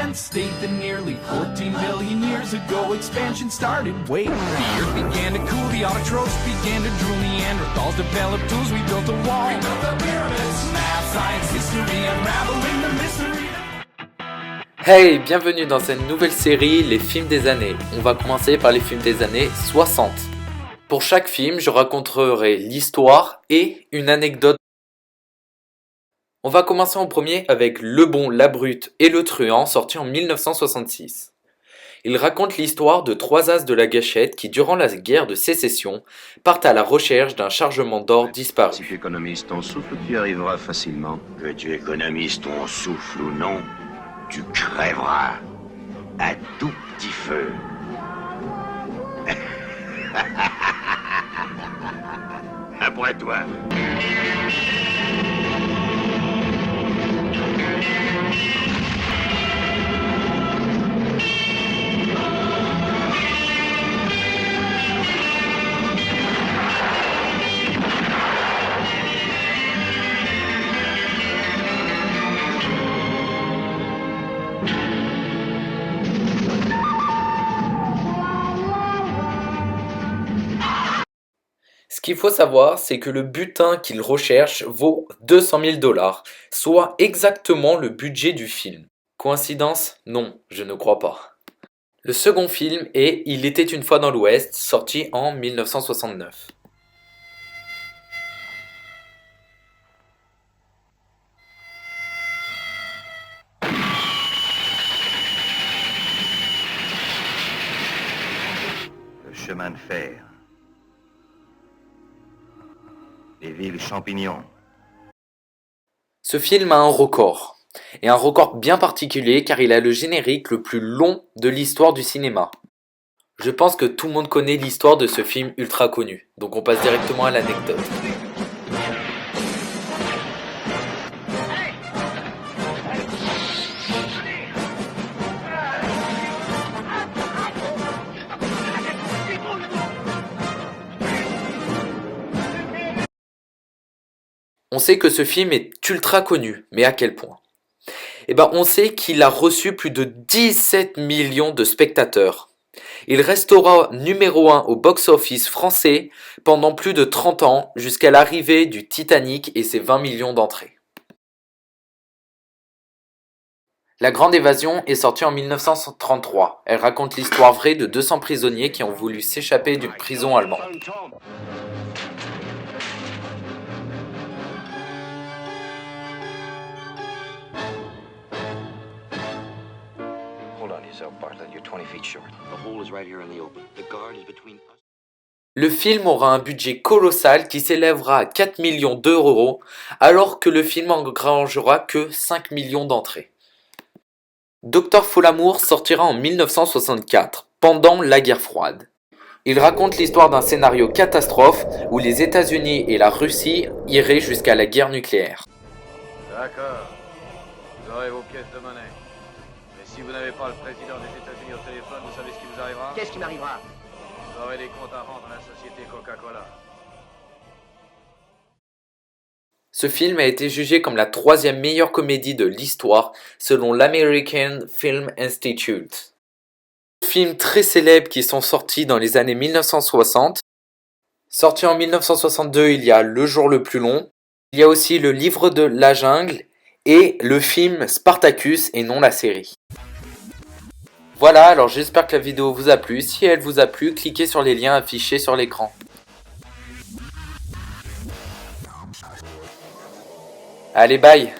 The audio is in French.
land state that nearly 14 billion years ago expansion started. Wait, the earth began to cool, the autotrophs began to drool, Neanderthals developed tools, we built a wall, we built the pyramids. Math, science, history, unraveling the mystery. Hey, bienvenue dans cette nouvelle série, les films des années. On va commencer par les films des années 60. Pour chaque film, je raconterai l'histoire et une anecdote. On va commencer en premier avec Le Bon, la Brute et le Truand, sorti en 1966. Il raconte l'histoire de trois as de la gâchette qui, durant la guerre de sécession, partent à la recherche d'un chargement d'or disparu. Si tu économises ton souffle, tu y arriveras facilement. Que tu économises ton souffle ou non, tu crèveras à tout petit feu. Après toi. Ce qu'il faut savoir, c'est que le butin qu'il recherche vaut 200 000 $, soit exactement le budget du film. Coïncidence? Non, je ne crois pas. Le second film est Il était une fois dans l'Ouest, sorti en 1969. Le chemin de fer. Les villes champignons. Ce film a un record, et un record bien particulier car il a le générique le plus long de l'histoire du cinéma. Je pense que tout le monde connaît l'histoire de ce film ultra connu, donc on passe directement à l'anecdote. On sait que ce film est ultra connu, mais à quel point? On sait qu'il a reçu plus de 17 millions de spectateurs. Il restera numéro 1 au box-office français pendant plus de 30 ans, jusqu'à l'arrivée du Titanic et ses 20 millions d'entrées. La Grande Évasion est sortie en 1933. Elle raconte l'histoire vraie de 200 prisonniers qui ont voulu s'échapper d'une prison allemande. Le film aura un budget colossal qui s'élèvera à 4 millions d'euros, alors que le film engrangera que 5 millions d'entrées. Dr Folamour sortira en 1964, pendant la guerre froide. Il raconte l'histoire d'un scénario catastrophe où les États-Unis et la Russie iraient jusqu'à la guerre nucléaire. D'accord. Vous aurez vos pièces de monnaie. Mais si vous n'avez pas le président des États-Unis au téléphone, vous savez ce qui vous arrivera? Qu'est-ce qui m'arrivera? Vous aurez des comptes à rendre à la société Coca-Cola. Ce film a été jugé comme la 3e meilleure comédie de l'histoire selon l'American Film Institute. Films très célèbres qui sont sortis dans les années 1960. Sorti en 1962, il y a Le jour le plus long. Il y a aussi Le livre de la jungle et le film Spartacus et non la série. Voilà, alors j'espère que la vidéo vous a plu. Si elle vous a plu, cliquez sur les liens affichés sur l'écran. Allez, bye!